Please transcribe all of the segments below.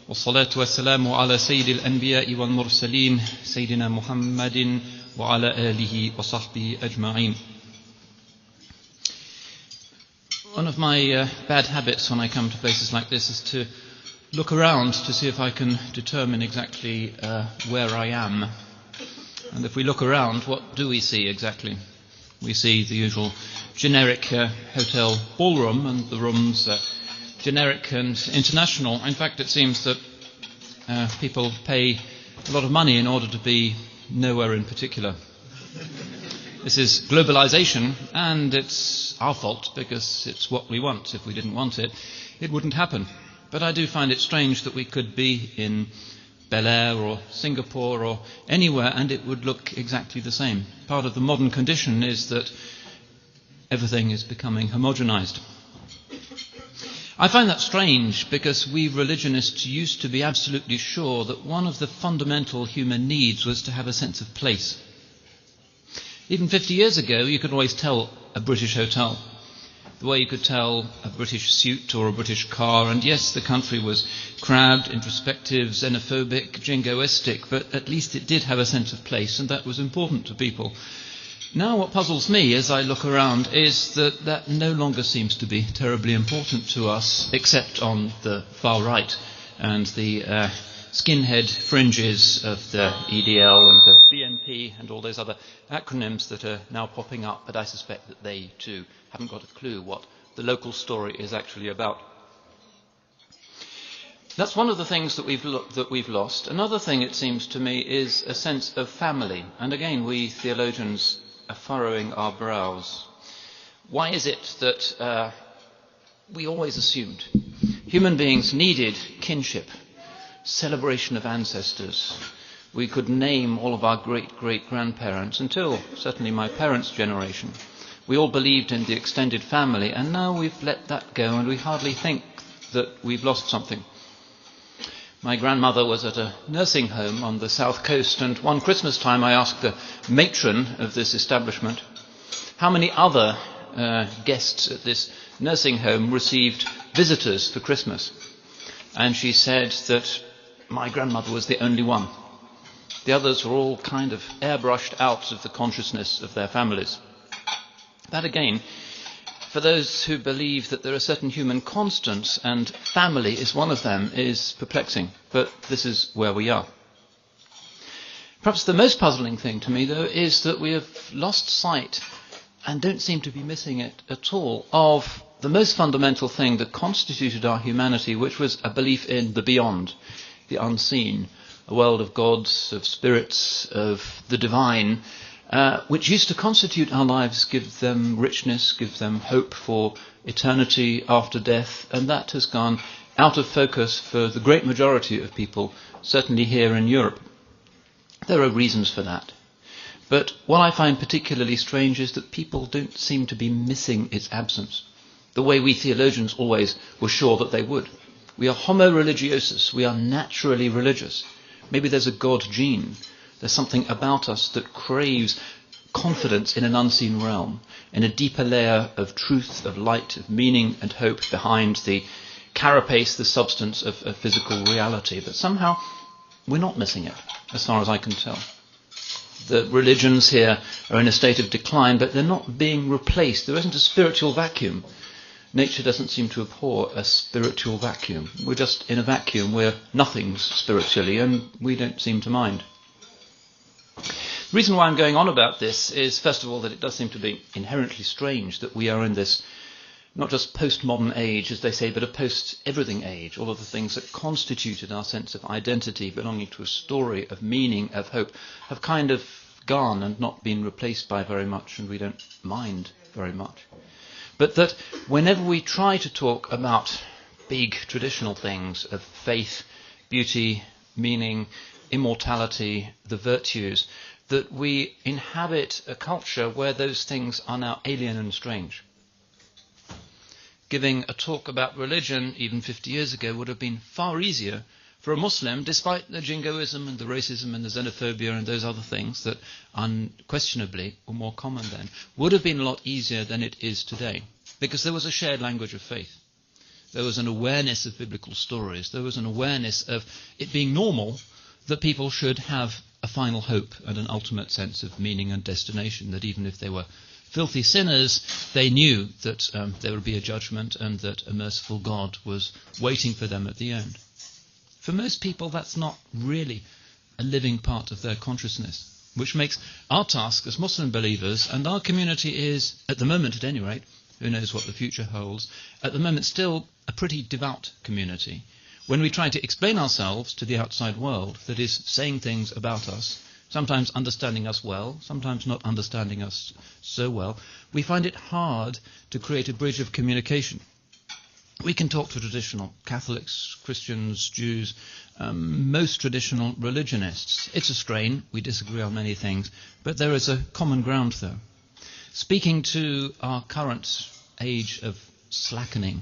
والصلاة والسلام على سيد الأنبياء والمرسلين سيدنا محمد وعلى آله وصحبه أجمعين. One of my bad habits when I come to places like this is to look around to see if I can determine exactly where I am. And if we look around, what do we see exactly? We see the usual generic hotel ballroom, and the rooms generic and international. In fact, it seems that people pay a lot of money in order to be nowhere in particular. This is globalization, and it's our fault because it's what we want. If we didn't want it, it wouldn't happen. But I do find it strange that we could be in Bel Air or Singapore or anywhere and it would look exactly the same. Part of the modern condition is that everything is becoming homogenized. I find that strange because we religionists used to be absolutely sure that one of the fundamental human needs was to have a sense of place. Even 50 years ago, you could always tell a British hotel, the way you could tell a British suit or a British car. And yes, the country was crabbed, introspective, xenophobic, jingoistic, but at least it did have a sense of place, and that was important to people. Now what puzzles me as I look around is that that no longer seems to be terribly important to us, except on the far right and the skinhead fringes of the EDL and the BNP and all those other acronyms that are now popping up, but I suspect that they too haven't got a clue what the local story is actually about. That's one of the things that we've lost. Another thing, it seems to me, is a sense of family. And again, we theologians are furrowing our brows. Why is it that we always assumed human beings needed kinship, celebration of ancestors? We could name all of our great-great-grandparents until certainly my parents' generation. We all believed in the extended family, and now we've let that go and we hardly think that we've lost something. My grandmother was at a nursing home on the south coast, and one Christmas time I asked the matron of this establishment how many other guests at this nursing home received visitors for Christmas. And she said that my grandmother was the only one. The others were all kind of airbrushed out of the consciousness of their families. That again, for those who believe that there are certain human constants, and family is one of them, is perplexing. But this is where we are. Perhaps the most puzzling thing to me, though, is that we have lost sight, and don't seem to be missing it at all, of the most fundamental thing that constituted our humanity, which was a belief in the beyond, the unseen, a world of gods, of spirits, of the divine, which used to constitute our lives, give them richness, give them hope for eternity after death, and that has gone out of focus for the great majority of people, certainly here in Europe. There are reasons for that. But what I find particularly strange is that people don't seem to be missing its absence, the way we theologians always were sure that they would. We are homo religiosus, we are naturally religious. Maybe there's a God gene. There's something about us that craves confidence in an unseen realm, in a deeper layer of truth, of light, of meaning and hope behind the carapace, the substance of physical reality. But somehow we're not missing it, as far as I can tell. The religions here are in a state of decline, but they're not being replaced. There isn't a spiritual vacuum. Nature doesn't seem to abhor a spiritual vacuum. We're just in a vacuum where nothing's spiritually, and we don't seem to mind. The reason why I'm going on about this is, first of all, that it does seem to be inherently strange that we are in this not just postmodern age, as they say, but a post-everything age. All of the things that constituted our sense of identity, belonging to a story of meaning, of hope, have kind of gone and not been replaced by very much, and we don't mind very much. But that whenever we try to talk about big traditional things of faith, beauty, meaning, immortality, the virtues, that we inhabit a culture where those things are now alien and strange. Giving a talk about religion even 50 years ago would have been far easier for a Muslim, despite the jingoism and the racism and the xenophobia and those other things that unquestionably were more common then, would have been a lot easier than it is today, because there was a shared language of faith. There was an awareness of biblical stories. There was an awareness of it being normal that people should have a final hope and an ultimate sense of meaning and destination, that even if they were filthy sinners, they knew that there would be a judgment and that a merciful God was waiting for them at the end. For most people, that's not really a living part of their consciousness, which makes our task as Muslim believers, and our community is, at the moment at any rate, who knows what the future holds, at the moment still a pretty devout community. When we try to explain ourselves to the outside world that is saying things about us, sometimes understanding us well, sometimes not understanding us so well, we find it hard to create a bridge of communication. We can talk to traditional Catholics, Christians, Jews, most traditional religionists. It's a strain, we disagree on many things, but there is a common ground there. Speaking to our current age of slackening,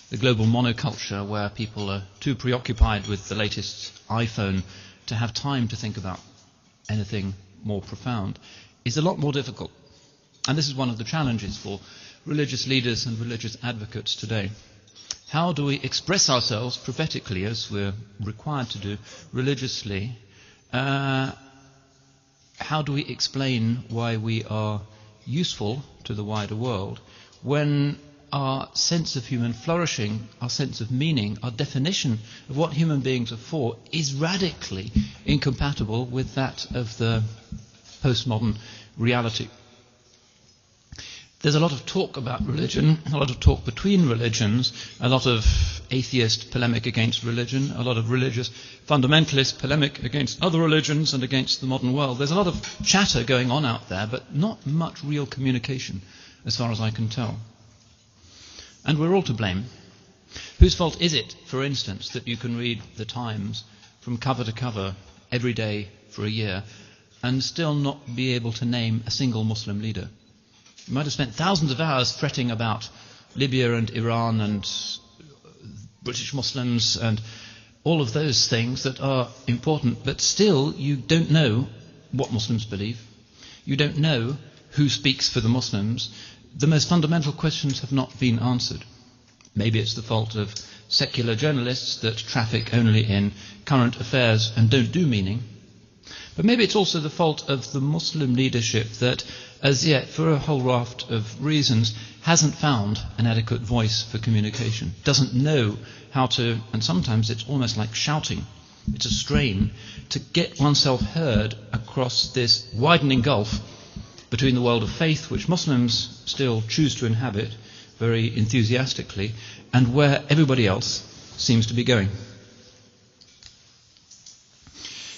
the global monoculture where people are too preoccupied with the latest iPhone to have time to think about anything more profound, is a lot more difficult. And this is one of the challenges for religious leaders and religious advocates today. How do we express ourselves prophetically, as we're required to do religiously? How do we explain why we are useful to the wider world when our sense of human flourishing, our sense of meaning, our definition of what human beings are for is radically incompatible with that of the postmodern reality? There's a lot of talk about religion, a lot of talk between religions, a lot of atheist polemic against religion, a lot of religious fundamentalist polemic against other religions and against the modern world. There's a lot of chatter going on out there, but not much real communication, as far as I can tell. And we're all to blame. Whose fault is it, for instance, that you can read the Times from cover to cover every day for a year and still not be able to name a single Muslim leader? You might have spent thousands of hours fretting about Libya and Iran and British Muslims and all of those things that are important, but still you don't know what Muslims believe. You don't know who speaks for the Muslims. The most fundamental questions have not been answered. Maybe it's the fault of secular journalists that traffic only in current affairs and don't do meaning. But maybe it's also the fault of the Muslim leadership that, as yet, for a whole raft of reasons, hasn't found an adequate voice for communication, doesn't know how to, and sometimes it's almost like shouting, it's a strain, to get oneself heard across this widening gulf between the world of faith, which Muslims still choose to inhabit very enthusiastically, and where everybody else seems to be going.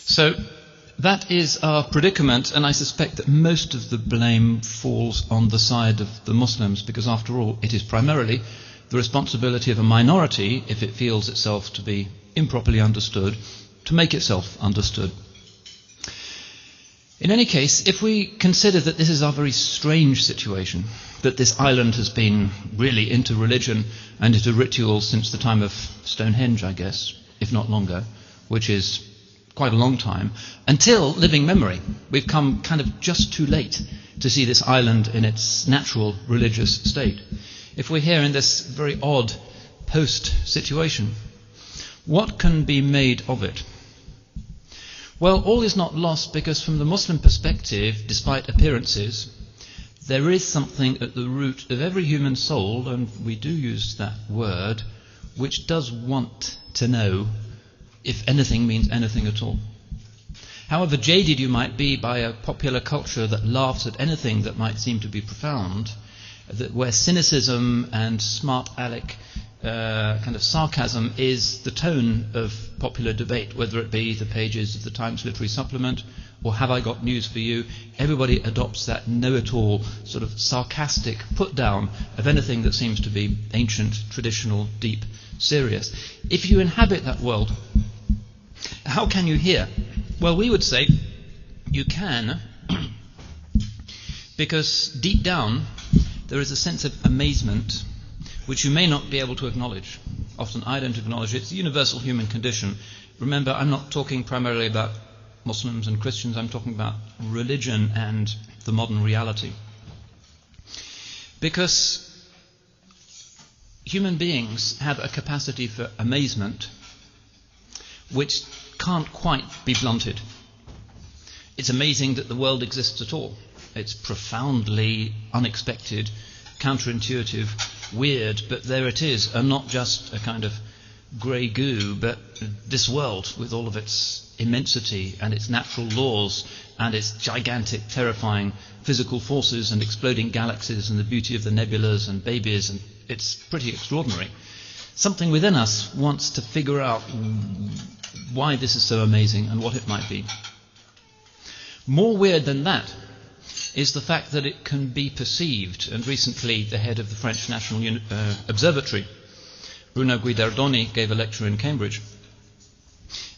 So that is our predicament, and I suspect that most of the blame falls on the side of the Muslims, because after all, it is primarily the responsibility of a minority, if it feels itself to be improperly understood, to make itself understood. In any case, if we consider that this is our very strange situation, that this island has been really into religion and into ritual since the time of Stonehenge, I guess, if not longer, which is quite a long time, until living memory. We've come kind of just too late to see this island in its natural religious state. If we're here in this very odd post-situation, what can be made of it? Well, all is not lost, because from the Muslim perspective, despite appearances, there is something at the root of every human soul, and we do use that word, which does want to know if anything means anything at all. However jaded you might be by a popular culture that laughs at anything that might seem to be profound, where cynicism and smart aleck kind of sarcasm is the tone of popular debate, whether it be the pages of the Times Literary Supplement or Have I Got News for You, everybody adopts that know-it-all sort of sarcastic put-down of anything that seems to be ancient, traditional, deep, serious. If you inhabit that world, how can you hear? Well, we would say you can, because deep down there is a sense of amazement which you may not be able to acknowledge. Often I don't acknowledge it. It's a universal human condition. Remember, I'm not talking primarily about Muslims and Christians, I'm talking about religion and the modern reality. Because human beings have a capacity for amazement which can't quite be blunted. It's amazing that the world exists at all. It's profoundly unexpected, counterintuitive, weird, but there it is, and not just a kind of grey goo, but this world with all of its immensity and its natural laws and its gigantic, terrifying physical forces and exploding galaxies and the beauty of the nebulas and babies, and it's pretty extraordinary. Something within us wants to figure out why this is so amazing and what it might be. More weird than that is the fact that it can be perceived, and recently the head of the French National Observatory, Bruno Guidardoni, gave a lecture in Cambridge,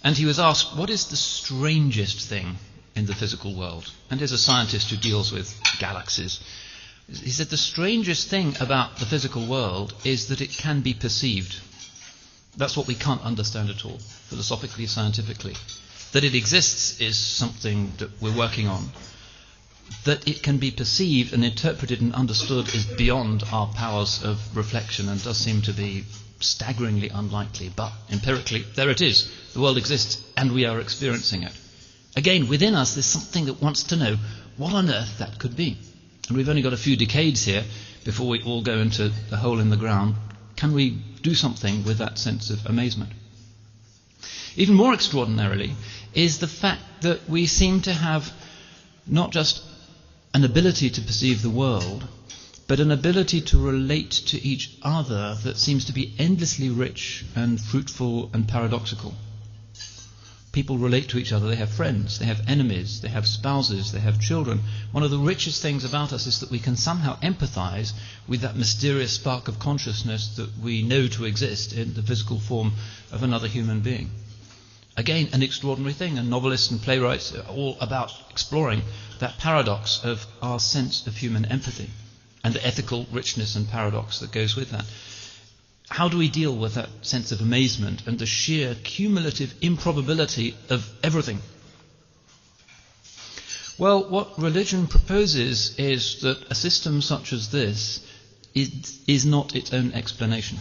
and he was asked, what is the strangest thing in the physical world? And here's a scientist who deals with galaxies. He said the strangest thing about the physical world is that it can be perceived. That's what we can't understand at all, philosophically, scientifically. That it exists is something that we're working on. That it can be perceived and interpreted and understood is beyond our powers of reflection and does seem to be staggeringly unlikely. But empirically, there it is. The world exists and we are experiencing it. Again, within us there's something that wants to know what on earth that could be. And we've only got a few decades here before we all go into the hole in the ground. Can we do something with that sense of amazement? Even more extraordinarily is the fact that we seem to have not just an ability to perceive the world, but an ability to relate to each other that seems to be endlessly rich and fruitful and paradoxical. People relate to each other. They have friends, they have enemies, they have spouses, they have children. One of the richest things about us is that we can somehow empathize with that mysterious spark of consciousness that we know to exist in the physical form of another human being. Again, an extraordinary thing, and novelists and playwrights are all about exploring that paradox of our sense of human empathy and the ethical richness and paradox that goes with that. How do we deal with that sense of amazement and the sheer cumulative improbability of everything? Well, what religion proposes is that a system such as this is not its own explanation.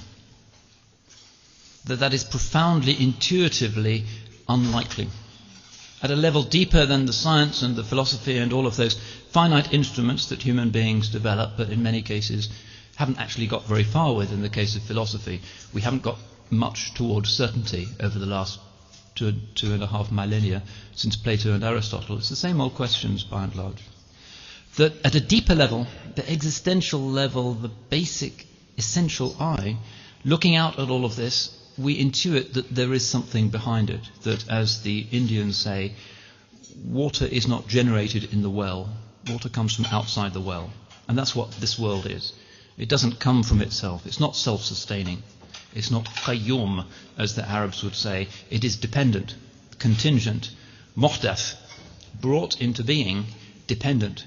That is profoundly, intuitively unlikely. At a level deeper than the science and the philosophy and all of those finite instruments that human beings develop, but in many cases haven't actually got very far with. In the case of philosophy, we haven't got much towards certainty over the last two and a half millennia since Plato and Aristotle. It's the same old questions by and large. That at a deeper level, the existential level, the basic, essential I, looking out at all of this, we intuit that there is something behind it, that, as the Indians say, water is not generated in the well. Water comes from outside the well. And that's what this world is. It doesn't come from itself. It's not self-sustaining. It's not qayyum, as the Arabs would say. It is dependent, contingent, muhdath, brought into being, dependent.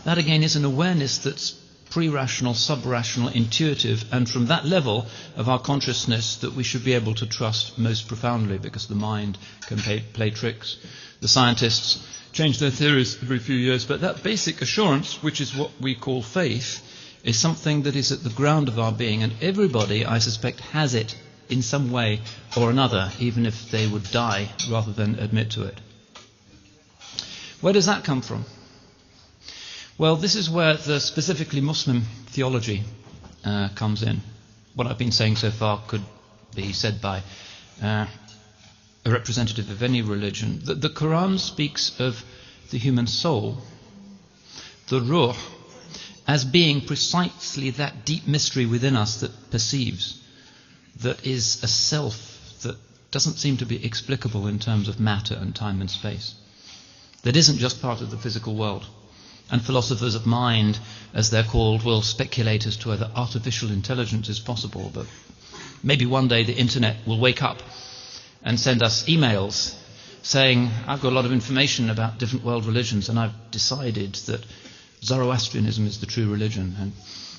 That again is an awareness that's pre-rational, sub-rational, intuitive, and from that level of our consciousness that we should be able to trust most profoundly, because the mind can play tricks. The scientists change their theories every few years, but that basic assurance, which is what we call faith, is something that is at the ground of our being, and everybody, I suspect, has it in some way or another, even if they would die rather than admit to it. Where does that come from? Well, this is where the specifically Muslim theology comes in. What I've been saying so far could be said by a representative of any religion. The Quran speaks of the human soul, the ruh, as being precisely that deep mystery within us that perceives, that is a self that doesn't seem to be explicable in terms of matter and time and space, that isn't just part of the physical world. And philosophers of mind, as they're called, will speculate as to whether artificial intelligence is possible, but maybe one day the internet will wake up and send us emails saying, I've got a lot of information about different world religions and I've decided that Zoroastrianism is the true religion, and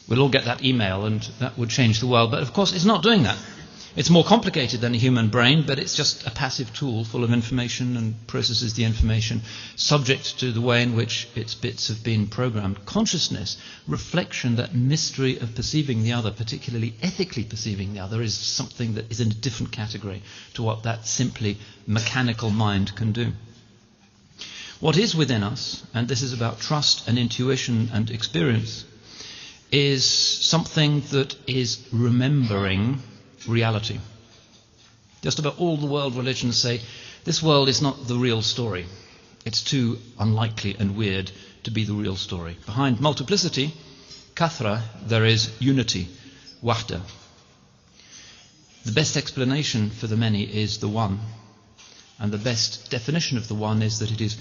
we'll all get that email and that would change the world. But of course it's not doing that. It's more complicated than a human brain, but it's just a passive tool full of information and processes the information subject to the way in which its bits have been programmed. Consciousness, reflection, that mystery of perceiving the other, particularly ethically perceiving the other, is something that is in a different category to what that simply mechanical mind can do. What is within us, and this is about trust and intuition and experience, is something that is remembering reality. Just about all the world religions say this world is not the real story. It's too unlikely and weird to be the real story. Behind multiplicity, kathra, there is unity, wahda. The best explanation for the many is the one, and the best definition of the one is that it is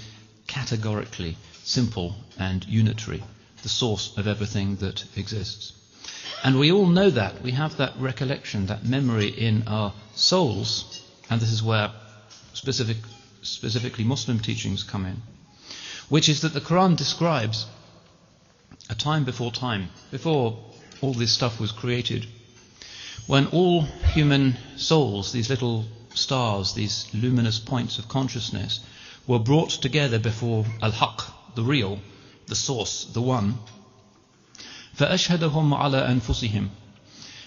categorically simple and unitary, the source of everything that exists. And we all know that. We have that recollection, that memory in our souls, and this is where specifically Muslim teachings come in, which is that the Quran describes a time, before all this stuff was created, when all human souls, these little stars, these luminous points of consciousness, were brought together before Al-Haq, the real, the source, the one. فَأَشْهَدَهُمْ عَلَىٰ أَنفُسِهِمْ,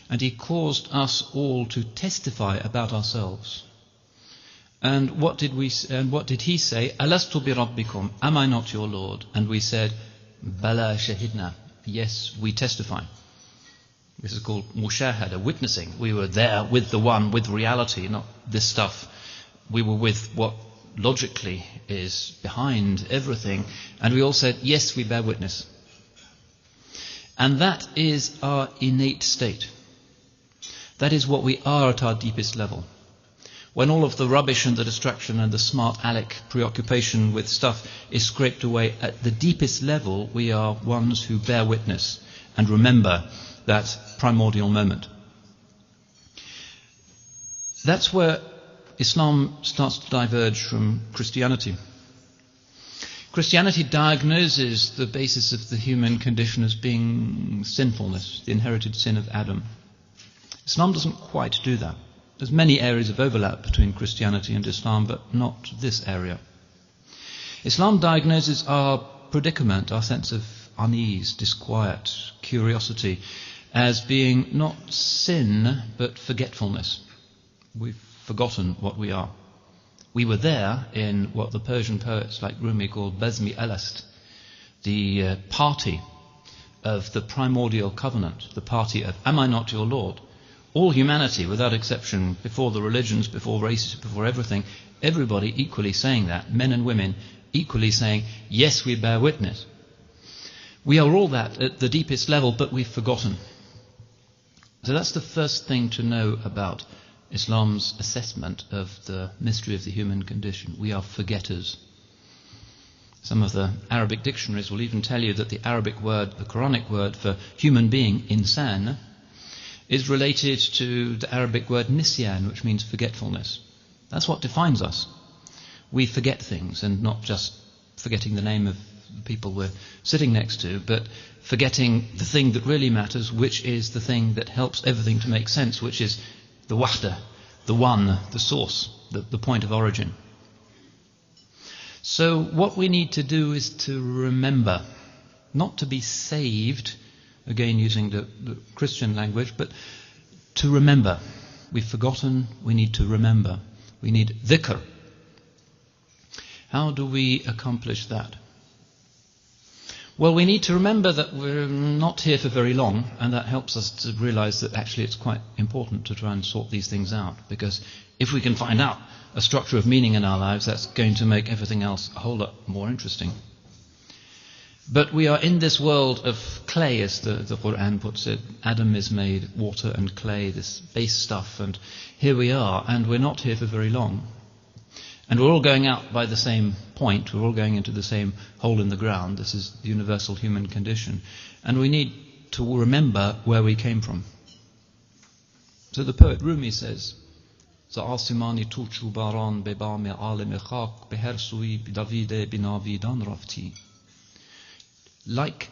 and he caused us all to testify about ourselves. And what did he say? أَلَسْتُ بِرَبِّكُمْ, am I not your Lord? And we said, بَلَا شَهِدْنَا, yes, we testify. This is called mushahada, witnessing. We were there with the one, with reality, not this stuff. We were with what logically is behind everything, and we all said, yes, we bear witness. And that is our innate state. That is what we are at our deepest level. When all of the rubbish and the distraction and the smart aleck preoccupation with stuff is scraped away, at the deepest level we are ones who bear witness and remember that primordial moment. That's where Islam starts to diverge from Christianity. Christianity diagnoses the basis of the human condition as being sinfulness, the inherited sin of Adam. Islam doesn't quite do that. There's many areas of overlap between Christianity and Islam, but not this area. Islam diagnoses our predicament, our sense of unease, disquiet, curiosity, as being not sin, but forgetfulness. We've forgotten what we are. We were there in what the Persian poets like Rumi called Bazmi Alast, the party of the primordial covenant, the party of am I not your Lord? All humanity, without exception, before the religions, before races, before everything, everybody equally saying that, men and women equally saying, yes, we bear witness. We are all that at the deepest level, but we've forgotten. So that's the first thing to know about Islam's assessment of the mystery of the human condition. We are forgetters. Some of the Arabic dictionaries will even tell you that the Arabic word, the Quranic word for human being, insan, is related to the Arabic word nisyan, which means forgetfulness. That's what defines us. We forget things, and not just forgetting the name of the people we're sitting next to, but forgetting the thing that really matters, which is the thing that helps everything to make sense, which is the wahda, the one, the source, the point of origin. So what we need to do is to remember, not to be saved, again using the Christian language, but to remember. We've forgotten, we need to remember. We need dhikr. How do we accomplish that? Well, we need to remember that we're not here for very long, and that helps us to realize that actually it's quite important to try and sort these things out, because if we can find out a structure of meaning in our lives, that's going to make everything else a whole lot more interesting. But we are in this world of clay, as the Quran puts it. Adam is made water and clay, this base stuff, and here we are, and we're not here for very long. And we're all going out by the same point, we're all going into the same hole in the ground. This is the universal human condition. And we need to remember where we came from. So the poet Rumi says, "Za'asimani tulchu baran bebame alem khak beher sui Davide binavidan rafti." Like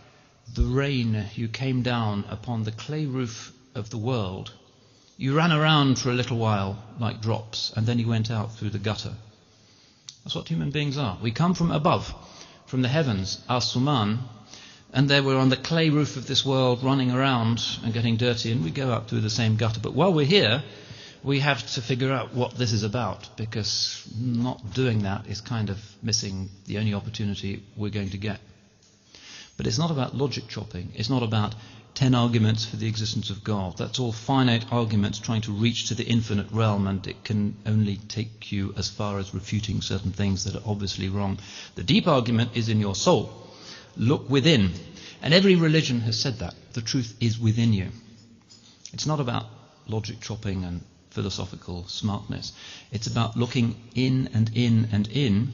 the rain you came down upon the clay roof of the world, You ran around for a little while like drops, and then you went out through the gutter. That's what human beings are. We come from above, from the heavens, As-Suman, and there we're on the clay roof of this world running around and getting dirty, and we go out through the same gutter. But while we're here, we have to figure out what this is about, because not doing that is kind of missing the only opportunity we're going to get. But it's not about logic chopping. It's not about 10 arguments for the existence of God. That's all finite arguments trying to reach to the infinite realm, and it can only take you as far as refuting certain things that are obviously wrong. The deep argument is in your soul. Look within. And every religion has said that. The truth is within you. It's not about logic chopping and philosophical smartness. It's about looking in and in and in,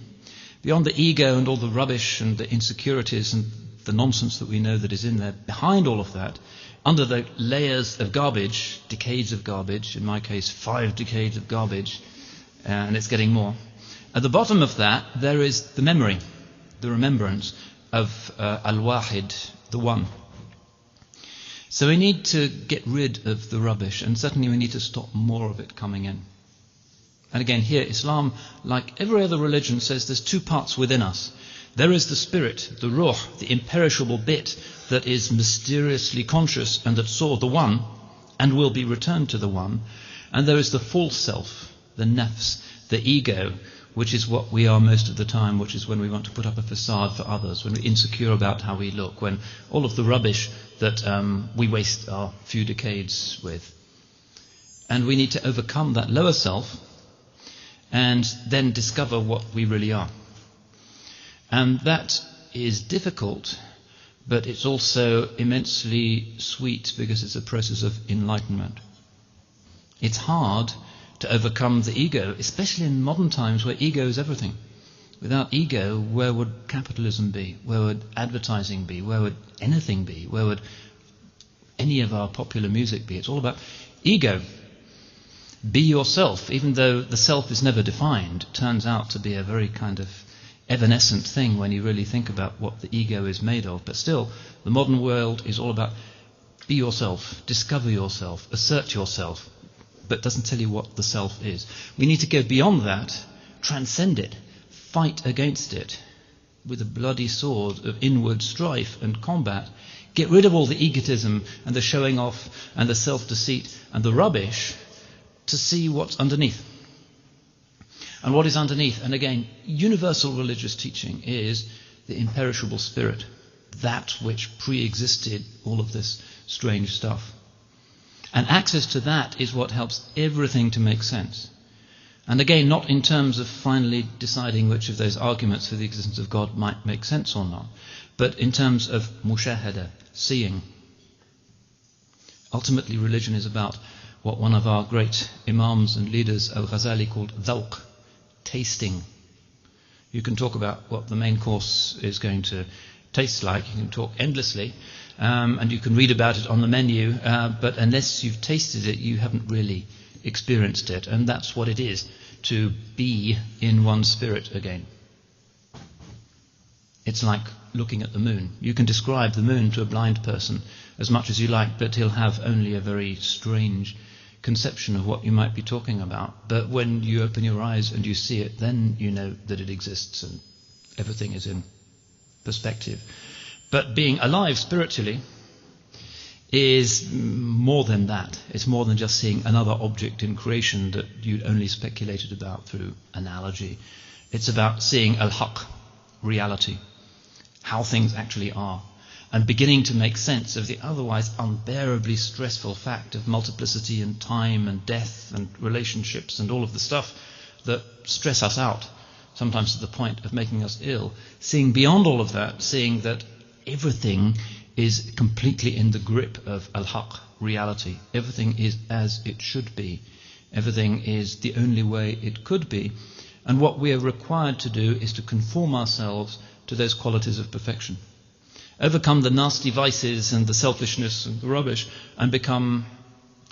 beyond the ego and all the rubbish and the insecurities and the nonsense that we know that is in there. Behind all of that, under the layers of garbage, decades of garbage, in my case 5 decades of garbage, and it's getting more. At the bottom of that, there is the memory, the remembrance of Al-Wahid, the One. So we need to get rid of the rubbish, and certainly we need to stop more of it coming in. And again, here, Islam, like every other religion, says there's 2 parts within us. There is the spirit, the ruh, the imperishable bit that is mysteriously conscious and that saw the One and will be returned to the One. And there is the false self, the nafs, the ego, which is what we are most of the time, which is when we want to put up a facade for others, when we're insecure about how we look, when all of the rubbish that we waste our few decades with. And we need to overcome that lower self and then discover what we really are. And that is difficult, but it's also immensely sweet because it's a process of enlightenment. It's hard to overcome the ego, especially in modern times where ego is everything. Without ego, where would capitalism be? Where would advertising be? Where would anything be? Where would any of our popular music be? It's all about ego. Be yourself, even though the self is never defined, turns out to be a very kind of evanescent thing when you really think about what the ego is made of. But still, the modern world is all about be yourself, discover yourself, assert yourself, but doesn't tell you what the self is. We need to go beyond that, transcend it, fight against it with a bloody sword of inward strife and combat. Get rid of all the egotism and the showing off and the self-deceit and the rubbish to see what's underneath. And what is underneath? And again, universal religious teaching is the imperishable spirit, that which pre-existed all of this strange stuff. And access to that is what helps everything to make sense. And again, not in terms of finally deciding which of those arguments for the existence of God might make sense or not, but in terms of mushahada, seeing. Ultimately, religion is about what one of our great imams and leaders, Al-Ghazali, called dhawq, tasting. You can talk about what the main course is going to taste like. You can talk endlessly, and you can read about it on the menu, but unless you've tasted it, you haven't really experienced it. And that's what it is to be in one spirit again. It's like looking at the moon. You can describe the moon to a blind person as much as you like, but he'll have only a very strange conception of what you might be talking about. But when you open your eyes and you see it, then you know that it exists and everything is in perspective. But being alive spiritually is more than that. It's more than just seeing another object in creation that you'd only speculated about through analogy. It's about seeing al-haq, reality, how things actually are, and beginning to make sense of the otherwise unbearably stressful fact of multiplicity and time and death and relationships and all of the stuff that stress us out, sometimes to the point of making us ill. Seeing beyond all of that, seeing that everything is completely in the grip of al-haq, reality. Everything is as it should be. Everything is the only way it could be. And what we are required to do is to conform ourselves to those qualities of perfection. Overcome the nasty vices and the selfishness and the rubbish, and become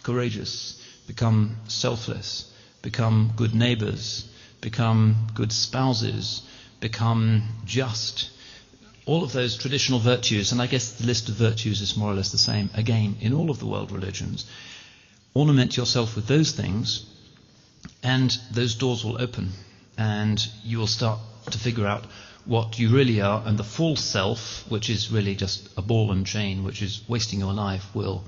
courageous, become selfless, become good neighbors, become good spouses, become just. All of those traditional virtues, and I guess the list of virtues is more or less the same, again, in all of the world religions. ornament yourself with those things, and those doors will open, and you will start to figure out what you really are, and the false self, which is really just a ball and chain, which is wasting your life, will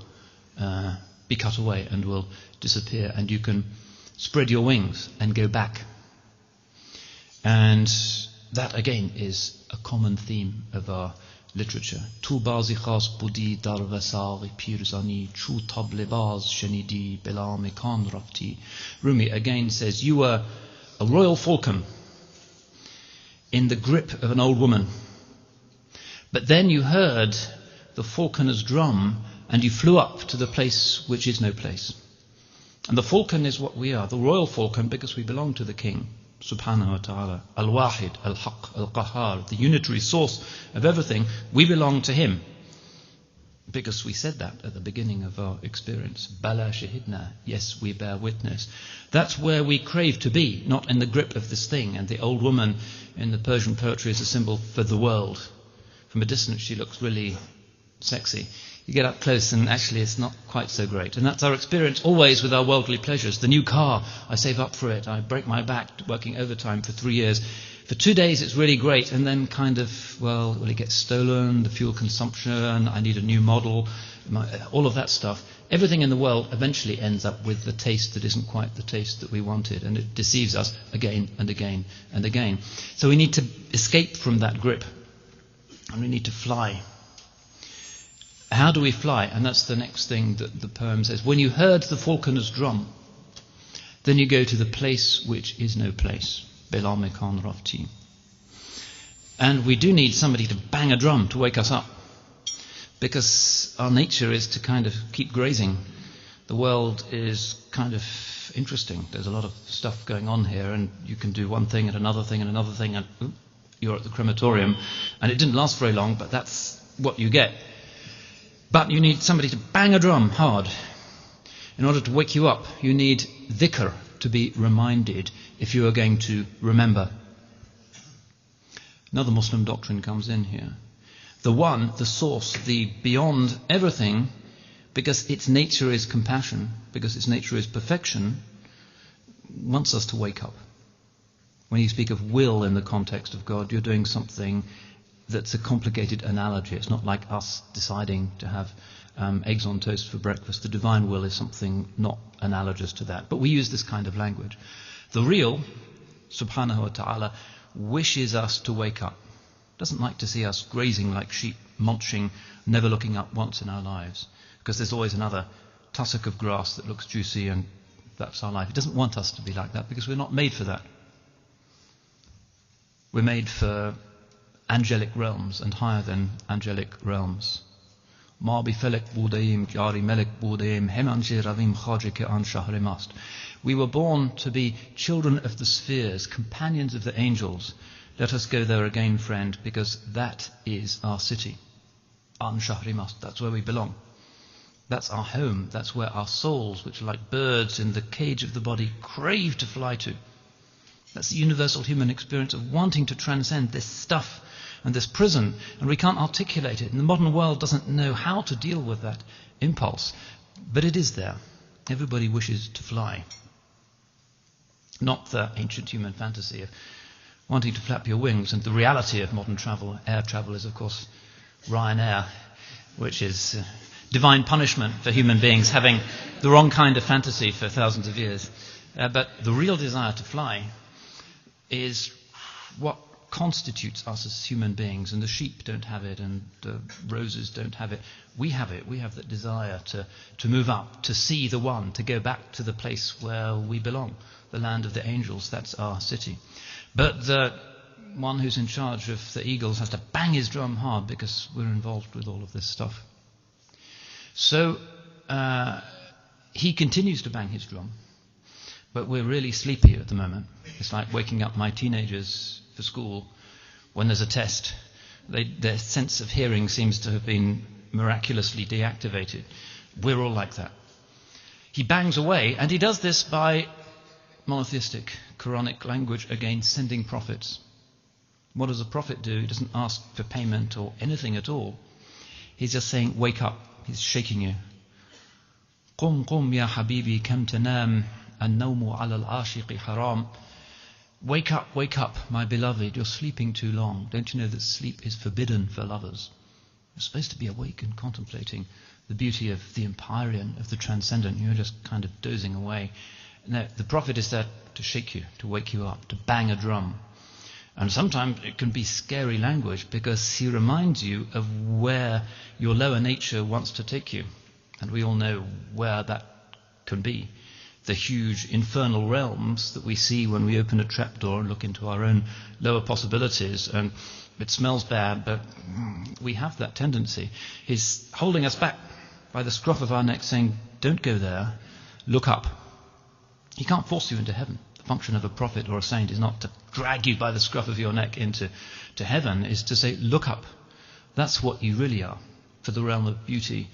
be cut away and will disappear, and you can spread your wings and go back. And that again is a common theme of our literature. Tu bazi khas budi dar vasari pirzani chu tablebaz shenidi bela mekan rafti. Rumi again says, you were a royal falcon in the grip of an old woman, but then you heard the falconer's drum and you flew up to the place which is no place. And the falcon is what we are, the royal falcon, because we belong to the king, subhanahu wa ta'ala, al-wahid, al-haq, al-qahar, the unitary source of everything. We belong to him, because we said that at the beginning of our experience. Bala shahidna, yes, we bear witness. That's where we crave to be, not in the grip of this thing. And the old woman in the Persian poetry is a symbol for the world. From a distance she looks really sexy. You get up close and actually it's not quite so great. And that's our experience always with our worldly pleasures. The new car, I save up for it, I break my back working overtime for 3 years. For 2 days it's really great, and then kind of, well, it gets stolen, the fuel consumption, I need a new model, all of that stuff. Everything in the world eventually ends up with the taste that isn't quite the taste that we wanted, and it deceives us again and again and again. So we need to escape from that grip, and we need to fly. How do we fly? And that's the next thing that the poem says. When you heard the falconer's drum, then you go to the place which is no place. Bela mekan rafti. And we do need somebody to bang a drum to wake us up, because our nature is to kind of keep grazing. The world is kind of interesting. There's a lot of stuff going on here, and you can do one thing and another thing and another thing, and you're at the crematorium. And it didn't last very long, but that's what you get. But you need somebody to bang a drum hard in order to wake you up. You need dhikr, to be reminded, if you are going to remember. Another Muslim doctrine comes in here. The one, the source, the beyond everything, because its nature is compassion, because its nature is perfection, wants us to wake up. When you speak of will in the context of God, you're doing something that's a complicated analogy. It's not like us deciding to have eggs on toast for breakfast. The divine will is something not analogous to that. But we use this kind of language. The real, subhanahu wa ta'ala, wishes us to wake up. Doesn't like to see us grazing like sheep, munching, never looking up once in our lives. Because there's always another tussock of grass that looks juicy, and that's our life. He doesn't want us to be like that, because we're not made for that. We're made for angelic realms and higher than angelic realms. Ma bi felek budaim jari melek budaim hemanche ravim khaje ke an shahre mast. We were born to be children of the spheres, companions of the angels. Let us go there again, friend, because that is our city. An shahre mast, that's where we belong. That's our home. That's where our souls, which are like birds in the cage of the body, crave to fly to. That's the universal human experience of wanting to transcend this stuff and this prison, and we can't articulate it. And the modern world doesn't know how to deal with that impulse, but it is there. Everybody wishes to fly. Not the ancient human fantasy of wanting to flap your wings. And the reality of modern travel, air travel, is of course Ryanair, which is divine punishment for human beings having the wrong kind of fantasy for thousands of years. But the real desire to fly is what constitutes us as human beings, and the sheep don't have it, and the roses don't have it. We have it. We have that desire to move up, to see the one, to go back to the place where we belong, the land of the angels. That's our city. But the one who's in charge of the eagles has to bang his drum hard, because we're involved with all of this stuff. So he continues to bang his drum, but we're really sleepy at the moment. It's like waking up my teenagers for school when there's a test. Their sense of hearing seems to have been miraculously deactivated. We're all like that. He bangs away, and he does this by monotheistic, Quranic language, again, sending prophets. What does a prophet do? He doesn't ask for payment or anything at all. He's just saying, wake up. He's shaking you. قم قم يا حبيبي كم تنام النوم على العاشق حرام. Wake up, my beloved, you're sleeping too long. Don't you know that sleep is forbidden for lovers? You're supposed to be awake and contemplating the beauty of the empyrean, of the transcendent. You're just kind of dozing away. No, the Prophet is there to shake you, to wake you up, to bang a drum. And sometimes it can be scary language because he reminds you of where your lower nature wants to take you. And we all know where that can be. The huge infernal realms that we see when we open a trapdoor and look into our own lower possibilities. And it smells bad, but we have that tendency. He's holding us back by the scruff of our neck saying, don't go there, look up. He can't force you into heaven. The function of a prophet or a saint is not to drag you by the scruff of your neck into heaven, is to say, look up. That's what you really are, for the realm of beauty,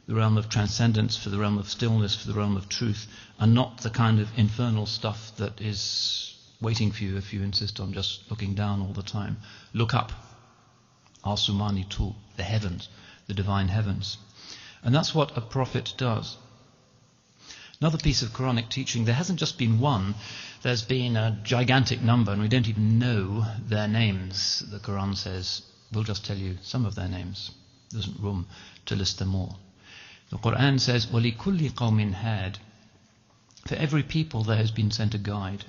the realm of transcendence, for the realm of stillness, for the realm of truth, and not the kind of infernal stuff that is waiting for you if you insist on just looking down all the time. Look up. Asumani tu, the heavens, the divine heavens. And that's what a prophet does. Another piece of Quranic teaching, there hasn't just been one, there's been a gigantic number, and we don't even know their names. The Quran says, we'll just tell you some of their names. There isn't room to list them all. The Quran says, وَلِكُلِّ قَوْمٍ هَادٍ. For every people there has been sent a guide.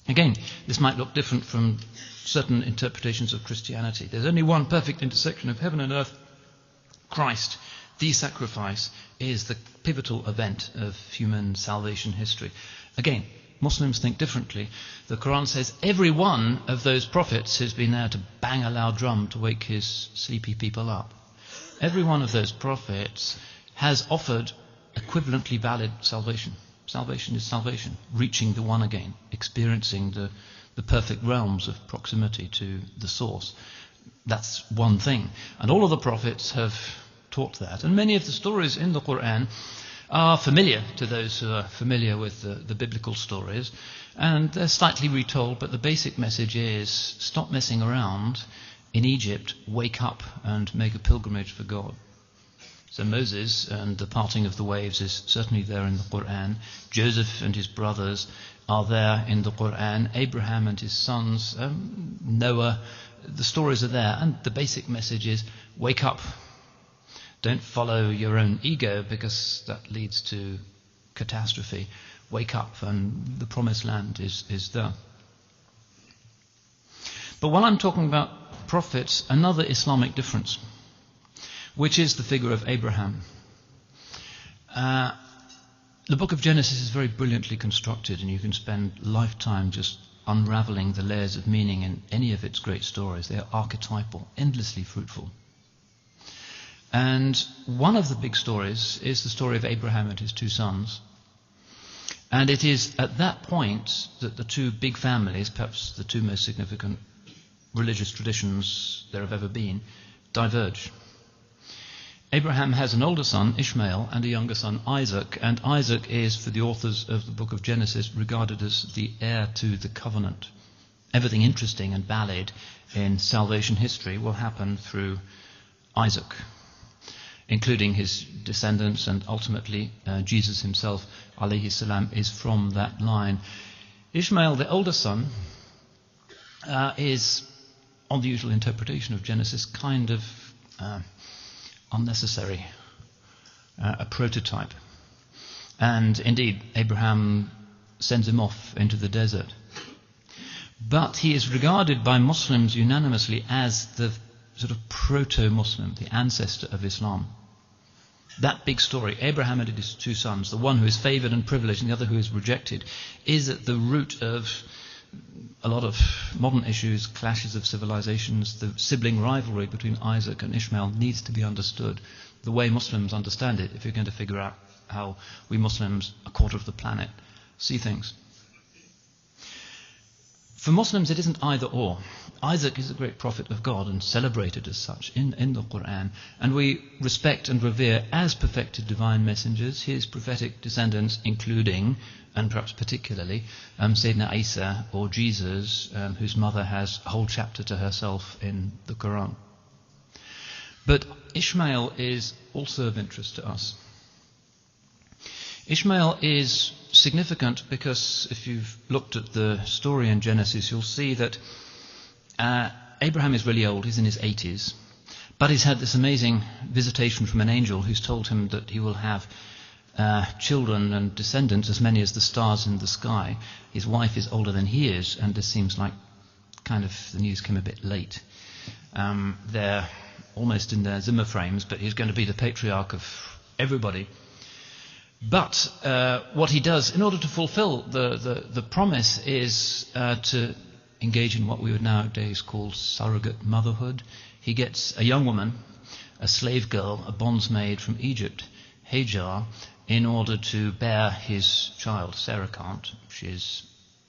Again, this might look different from certain interpretations of Christianity. There's only one perfect intersection of heaven and earth. Christ, the sacrifice, is the pivotal event of human salvation history. Again, Muslims think differently. The Quran says every one of those prophets has been there to bang a loud drum to wake his sleepy people up. Every one of those prophets has offered equivalently valid salvation. Salvation is salvation, reaching the one again, experiencing the perfect realms of proximity to the source. That's one thing. And all of the prophets have taught that. And many of the stories in the Quran are familiar to those who are familiar with the biblical stories. And they're slightly retold, but the basic message is stop messing around in Egypt, wake up and make a pilgrimage for God. So Moses and the parting of the waves is certainly there in the Quran. Joseph and his brothers are there in the Quran. Abraham and his sons, Noah, the stories are there. And the basic message is wake up. Don't follow your own ego because that leads to catastrophe. Wake up and the promised land is there. But while I'm talking about prophets, another Islamic difference, which is the figure of Abraham. The book of Genesis is very brilliantly constructed, and you can spend lifetime just unraveling the layers of meaning in any of its great stories. They are archetypal, endlessly fruitful. And one of the big stories is the story of Abraham and his two sons. And it is at that point that the two big families, perhaps the two most significant religious traditions there have ever been, diverge. Abraham has an older son, Ishmael, and a younger son, Isaac, and Isaac is, for the authors of the book of Genesis, regarded as the heir to the covenant. Everything interesting and valid in salvation history will happen through Isaac, including his descendants, and ultimately Jesus himself, alayhi salam, is from that line. Ishmael, the older son, is, on the usual interpretation of Genesis, kind of unnecessary, a prototype. And indeed, Abraham sends him off into the desert. But he is regarded by Muslims unanimously as the sort of proto-Muslim, the ancestor of Islam. That big story, Abraham and his two sons, the one who is favored and privileged and the other who is rejected, is at the root of a lot of modern issues, clashes of civilizations. The sibling rivalry between Isaac and Ishmael needs to be understood the way Muslims understand it, if you're going to figure out how we Muslims, a quarter of the planet, see things. For Muslims, it isn't either or. Isaac is a great prophet of God and celebrated as such in the Quran, and we respect and revere as perfected divine messengers his prophetic descendants, including, and perhaps particularly, Sayyidina Isa, or Jesus, whose mother has a whole chapter to herself in the Quran. But Ishmael is also of interest to us. Ishmael is significant because if you've looked at the story in Genesis, you'll see that Abraham is really old, he's in his 80s, but he's had this amazing visitation from an angel who's told him that he will have children and descendants as many as the stars in the sky. His wife is older than he is, and this seems like kind of the news came a bit late. They're almost in their Zimmer frames, but he's going to be the patriarch of everybody. But what he does in order to fulfill the promise is to engage in what we would nowadays call surrogate motherhood. He gets a young woman, a slave girl, a bondsmaid from Egypt, Hagar, in order to bear his child. Sarah can't, she's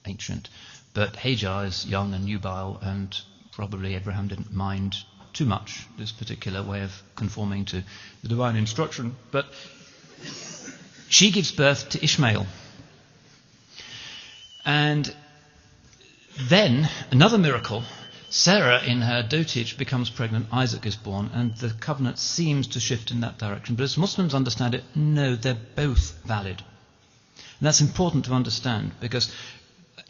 ancient, but Hagar is young and nubile, and probably Abraham didn't mind too much this particular way of conforming to the divine instruction. But she gives birth to Ishmael. And then, another miracle, Sarah in her dotage becomes pregnant, Isaac is born, and the covenant seems to shift in that direction. But as Muslims understand it, no, they're both valid. And that's important to understand, because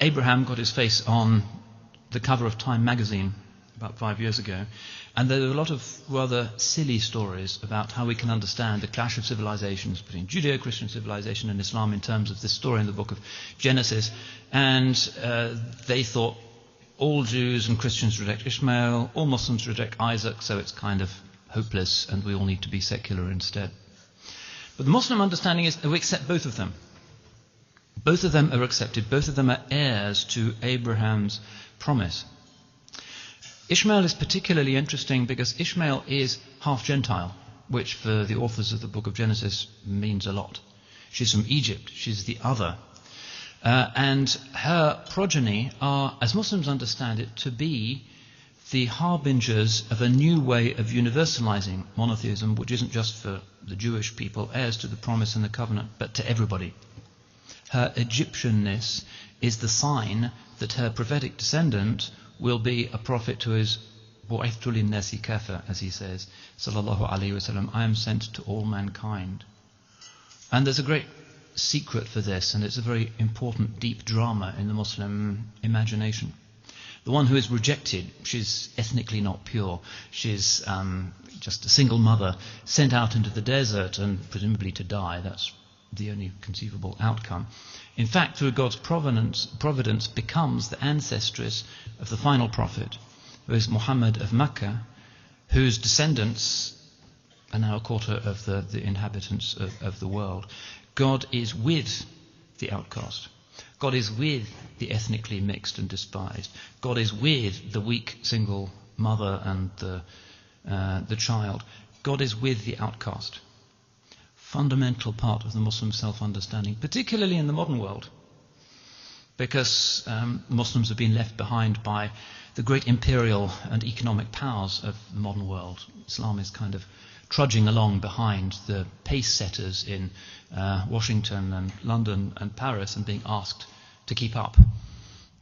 Abraham got his face on the cover of Time magazine about 5 years ago, and there were a lot of rather silly stories about how we can understand the clash of civilizations between Judeo-Christian civilization and Islam in terms of this story in the book of Genesis. And they thought all Jews and Christians reject Ishmael, all Muslims reject Isaac, so it's kind of hopeless and we all need to be secular instead. But the Muslim understanding is that we accept both of them. Both of them are accepted, both of them are heirs to Abraham's promise. Ishmael is particularly interesting because Ishmael is half Gentile, which for the authors of the book of Genesis means a lot. She's from Egypt, she's the other. And her progeny are, as Muslims understand it, to be the harbingers of a new way of universalizing monotheism, which isn't just for the Jewish people, heirs to the promise and the covenant, but to everybody. Her Egyptianness is the sign that her prophetic descendant will be a prophet who is bu'ithtu lin-nasi kafa, as he says, sallallahu alaihi wasallam, I am sent to all mankind. And there's a great secret for this, and it's a very important deep drama in the Muslim imagination. The one who is rejected, she's ethnically not pure, she's just a single mother sent out into the desert and presumably to die. That's the only conceivable outcome. In fact, through God's providence becomes the ancestress of the final prophet, who is Muhammad of Mecca, whose descendants are now a quarter of the inhabitants of the world. God is with the outcast. God is with the ethnically mixed and despised. God is with the weak single mother and the child. God is with the outcast. Fundamental part of the Muslim self-understanding, particularly in the modern world, because Muslims have been left behind by the great imperial and economic powers of the modern world. Islam is kind of trudging along behind the pace setters in Washington and London and Paris and being asked to keep up.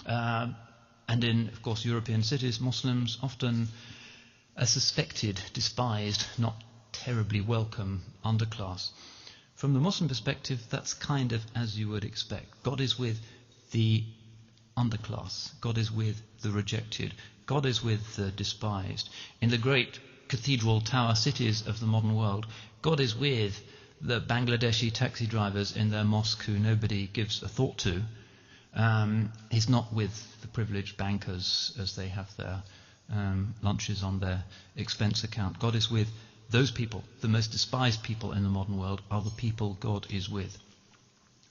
And in, of course, European cities, Muslims often a suspected, despised, not terribly welcome underclass. From the Muslim perspective, that's kind of as you would expect. God is with the underclass. God is with the rejected. God is with the despised. In the great cathedral tower cities of the modern world, God is with the Bangladeshi taxi drivers in their mosque who nobody gives a thought to. He's not with the privileged bankers as they have their lunches on their expense account. God is with those people. The most despised people in the modern world are the people God is with.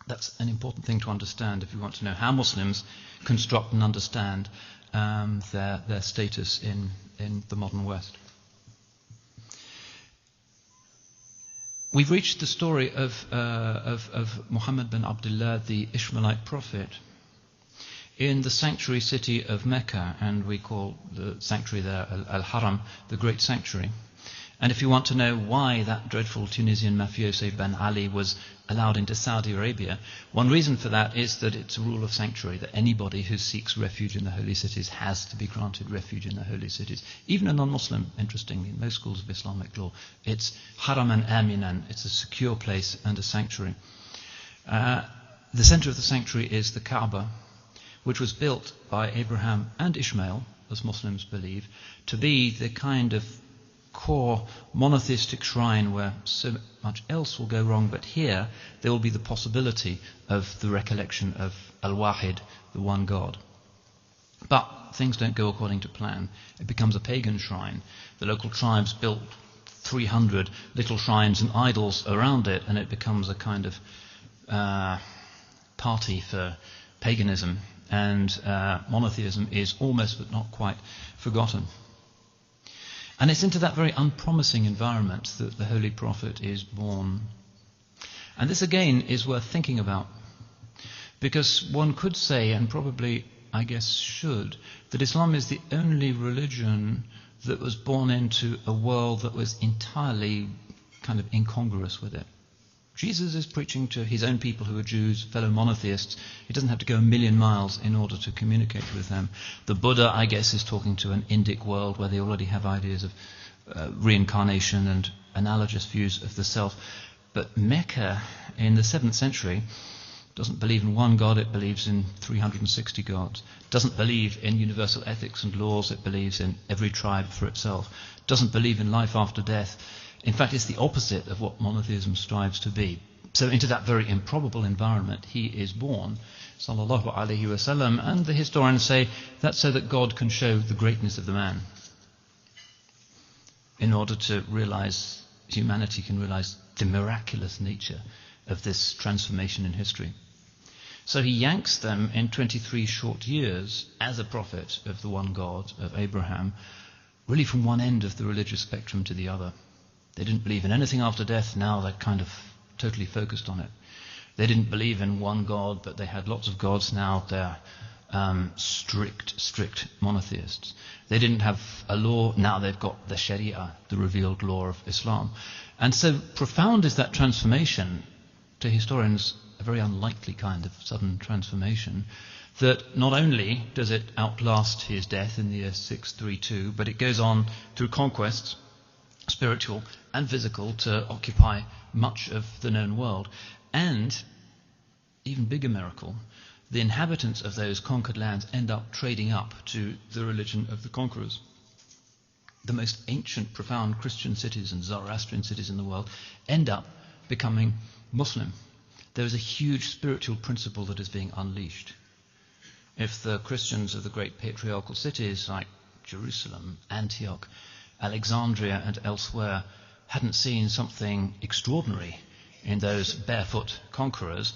That's an important thing to understand if you want to know how Muslims construct and understand their status in the modern West. We've reached the story of Muhammad bin Abdullah, the Ishmaelite prophet, in the sanctuary city of Mecca, and we call the sanctuary there Al-Haram, the great sanctuary. And if you want to know why that dreadful Tunisian mafioso Ben Ali was allowed into Saudi Arabia, one reason for that is that it's a rule of sanctuary, that anybody who seeks refuge in the holy cities has to be granted refuge in the holy cities. Even a non-Muslim, interestingly, in most schools of Islamic law, it's haraman aminan, it's a secure place and a sanctuary. The center of the sanctuary is the Kaaba, which was built by Abraham and Ishmael, as Muslims believe, to be the kind of core monotheistic shrine where so much else will go wrong, but here there will be the possibility of the recollection of Al-Wahid, the one God. But things don't go according to plan. It becomes a pagan shrine. The local tribes built 300 little shrines and idols around it, and it becomes a kind of party for paganism, and monotheism is almost but not quite forgotten. And it's into that very unpromising environment that the Holy Prophet is born. And this again is worth thinking about, because one could say, and probably I guess should, that Islam is the only religion that was born into a world that was entirely kind of incongruous with it. Jesus is preaching to his own people who are Jews, fellow monotheists. He doesn't have to go a million miles in order to communicate with them. The Buddha, I guess, is talking to an Indic world where they already have ideas of reincarnation and analogous views of the self. But Mecca, in the 7th century, doesn't believe in one God, it believes in 360 gods. Doesn't believe in universal ethics and laws, it believes in every tribe for itself. Doesn't believe in life after death. In fact, it's the opposite of what monotheism strives to be. So into that very improbable environment he is born, sallallahu alaihi wasallam, and the historians say that's so that God can show the greatness of the man, in order to realize, humanity can realize the miraculous nature of this transformation in history. So he yanks them in 23 short years as a prophet of the one God, of Abraham, really from one end of the religious spectrum to the other. They didn't believe in anything after death, now they're kind of totally focused on it. They didn't believe in one God, but they had lots of gods, now they're strict monotheists. They didn't have a law, now they've got the Sharia, the revealed law of Islam. And so profound is that transformation, to historians a very unlikely kind of sudden transformation, that not only does it outlast his death in the year 632, but it goes on through conquests, spiritual and physical, to occupy much of the known world. And, even bigger miracle, the inhabitants of those conquered lands end up trading up to the religion of the conquerors. The most ancient, profound Christian cities and Zoroastrian cities in the world end up becoming Muslim. There is a huge spiritual principle that is being unleashed. If the Christians of the great patriarchal cities like Jerusalem, Antioch, Alexandria and elsewhere hadn't seen something extraordinary in those barefoot conquerors,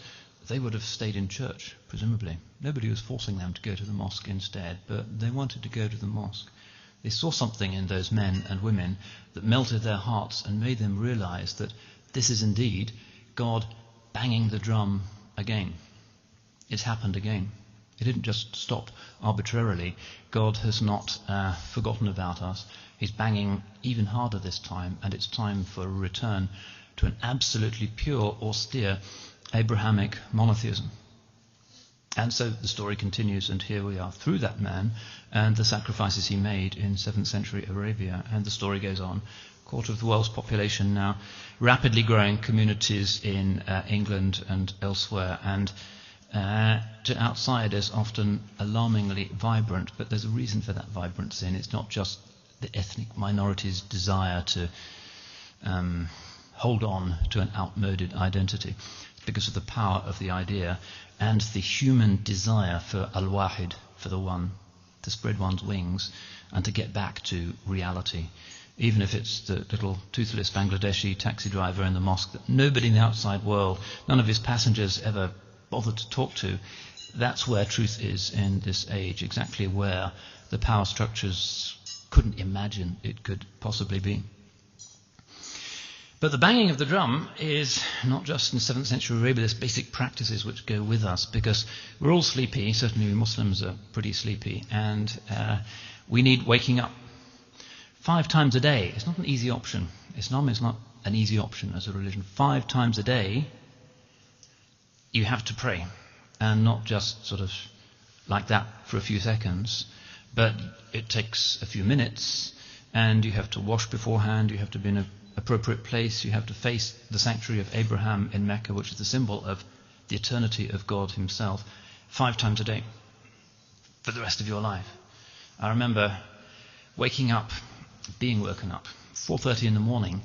they would have stayed in church, presumably. Nobody was forcing them to go to the mosque instead, but they wanted to go to the mosque. They saw something in those men and women that melted their hearts and made them realize that this is indeed God banging the drum again. It's happened again. It didn't just stop arbitrarily. God has not forgotten about us. He's banging even harder this time, and it's time for a return to an absolutely pure, austere, Abrahamic monotheism. And so the story continues, and here we are through that man and the sacrifices he made in 7th century Arabia, and the story goes on. A quarter of the world's population now, rapidly growing communities in England and elsewhere, and to outsiders often alarmingly vibrant, but there's a reason for that vibrancy, and it's not just the ethnic minorities' desire to hold on to an outmoded identity. It's because of the power of the idea and the human desire for al-wahid, for the one, to spread one's wings and to get back to reality. Even if it's the little toothless Bangladeshi taxi driver in the mosque that nobody in the outside world, none of his passengers ever bothered to talk to, that's where truth is in this age, exactly where the power structures couldn't imagine it could possibly be. But the banging of the drum is not just in 7th century Arabia. There's basic practices which go with us, because we're all sleepy, certainly we Muslims are pretty sleepy, and we need waking up 5 times a day. It's not an easy option. Islam is not an easy option as a religion. 5 times a day you have to pray, and not just sort of like that for a few seconds, but it takes a few minutes, and you have to wash beforehand, you have to be in an appropriate place, you have to face the sanctuary of Abraham in Mecca, which is the symbol of the eternity of God himself 5 times a day for the rest of your life. I remember being woken up 4:30 in the morning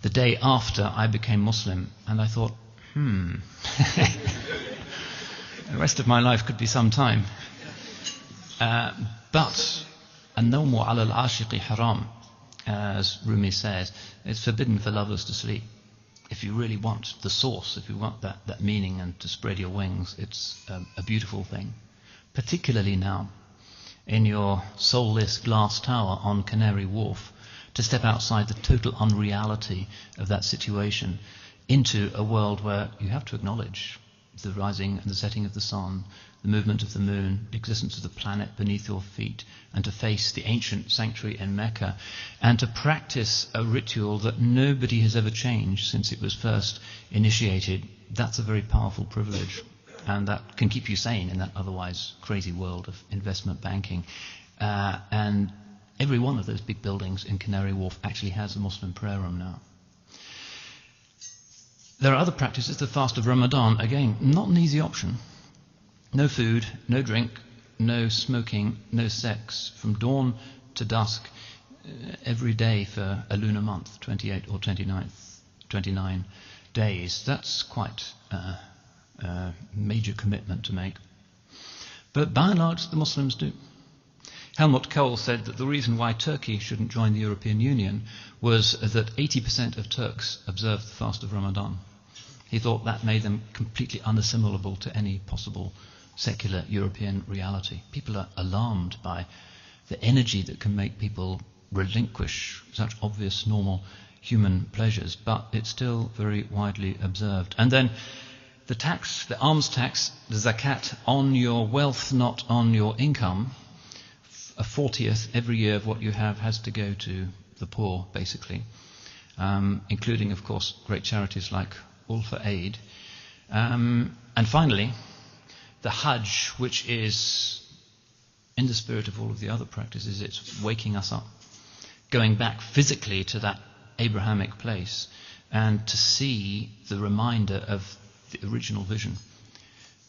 the day after I became Muslim, and I thought, the rest of my life could be some time. But النوم على العاشق حرام, as Rumi says, it's forbidden for lovers to sleep. If you really want the source, if you want that meaning and to spread your wings, it's a beautiful thing. Particularly now, in your soulless glass tower on Canary Wharf, to step outside the total unreality of that situation into a world where you have to acknowledge the rising and the setting of the sun, the movement of the moon, the existence of the planet beneath your feet, and to face the ancient sanctuary in Mecca, and to practice a ritual that nobody has ever changed since it was first initiated. That's a very powerful privilege, and that can keep you sane in that otherwise crazy world of investment banking. And every one of those big buildings in Canary Wharf actually has a Muslim prayer room now. There are other practices. The fast of Ramadan, again, not an easy option. No food, no drink, no smoking, no sex, from dawn to dusk, every day for a lunar month, 28 or 29 days. That's quite a major commitment to make. But by and large, the Muslims do. Helmut Kohl said that the reason why Turkey shouldn't join the European Union was that 80% of Turks observed the fast of Ramadan. He thought that made them completely unassimilable to any possible secular European reality. People are alarmed by the energy that can make people relinquish such obvious, normal human pleasures, but it's still very widely observed. And then the tax, the alms tax, the zakat, on your wealth, not on your income, a 40th every year of what you have has to go to the poor, basically, including, of course, great charities like All for Aid. And finally, the Hajj, which is, in the spirit of all of the other practices, it's waking us up, going back physically to that Abrahamic place and to see the reminder of the original vision,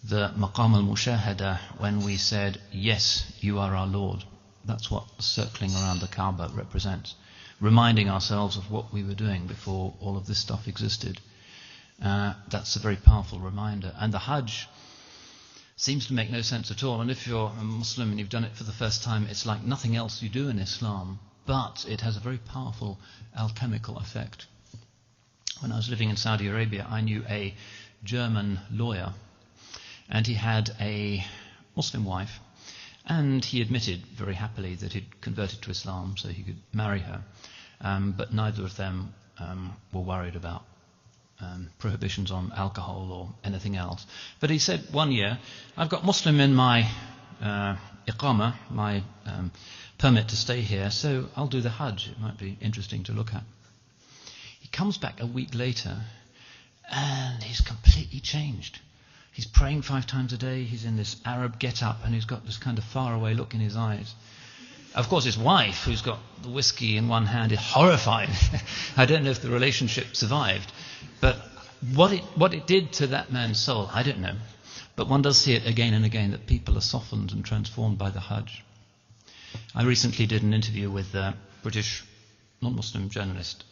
the Maqam al-Mushahada, when we said, yes, you are our Lord. That's what circling around the Kaaba represents, reminding ourselves of what we were doing before all of this stuff existed. That's a very powerful reminder. And the Hajj seems to make no sense at all. And if you're a Muslim and you've done it for the first time, it's like nothing else you do in Islam, but it has a very powerful alchemical effect. When I was living in Saudi Arabia, I knew a German lawyer, and he had a Muslim wife, and he admitted very happily that he'd converted to Islam so he could marry her, but neither of them were worried about prohibitions on alcohol or anything else. But he said, one year, I've got Muslim in my iqama, my permit to stay here, so I'll do the Hajj. It might be interesting to look at. He comes back a week later, and he's completely changed. He's praying 5 times a day, he's in this Arab get-up, and he's got this kind of faraway look in his eyes. Of course, his wife, who's got the whiskey in one hand, is horrified. I don't know if the relationship survived, but what it did to that man's soul, I don't know. But one does see it again and again, that people are softened and transformed by the Hajj. I recently did an interview with a British non-Muslim journalist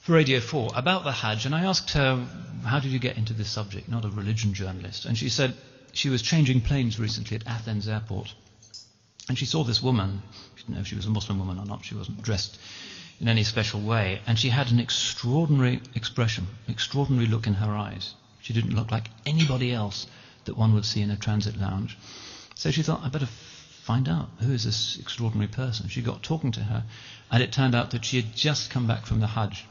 for Radio 4 about the Hajj, and I asked her, how did you get into this subject? Not a religion journalist. And she said she was changing planes recently at Athens airport, and she saw this woman. She didn't know if she was a Muslim woman or not. She wasn't dressed in any special way, and she had an extraordinary expression, extraordinary look in her eyes. She didn't look like anybody else that one would see in a transit lounge. So she thought, I better find out who is this extraordinary person. She got talking to her, and it turned out that she had just come back from the Hajj.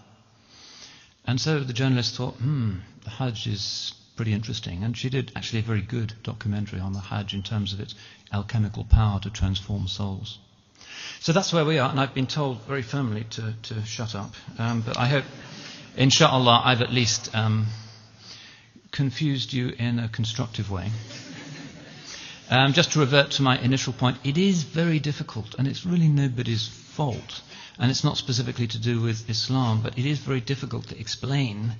And so the journalist thought, the Hajj is pretty interesting. And she did actually a very good documentary on the Hajj in terms of its alchemical power to transform souls. So that's where we are, and I've been told very firmly to shut up. But I hope, inshallah, I've at least confused you in a constructive way. Just to revert to my initial point, it is very difficult, and it's really nobody's fault. And it's not specifically to do with Islam, but it is very difficult to explain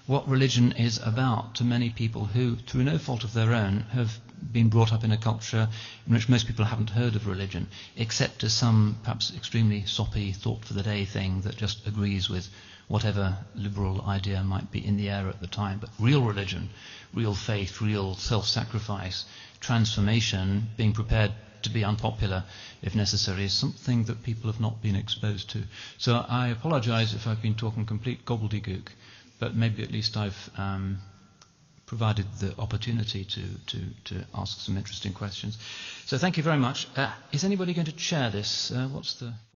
what religion is about to many people who, through no fault of their own, have been brought up in a culture in which most people haven't heard of religion, except as some perhaps extremely soppy, thought-for-the-day thing that just agrees with whatever liberal idea might be in the air at the time. But real religion, real faith, real self-sacrifice, transformation, being prepared to be unpopular if necessary, is something that people have not been exposed to. So I apologize if I've been talking complete gobbledygook, but maybe at least I've provided the opportunity to ask some interesting questions. So thank you very much. Is anybody going to chair this? What's the...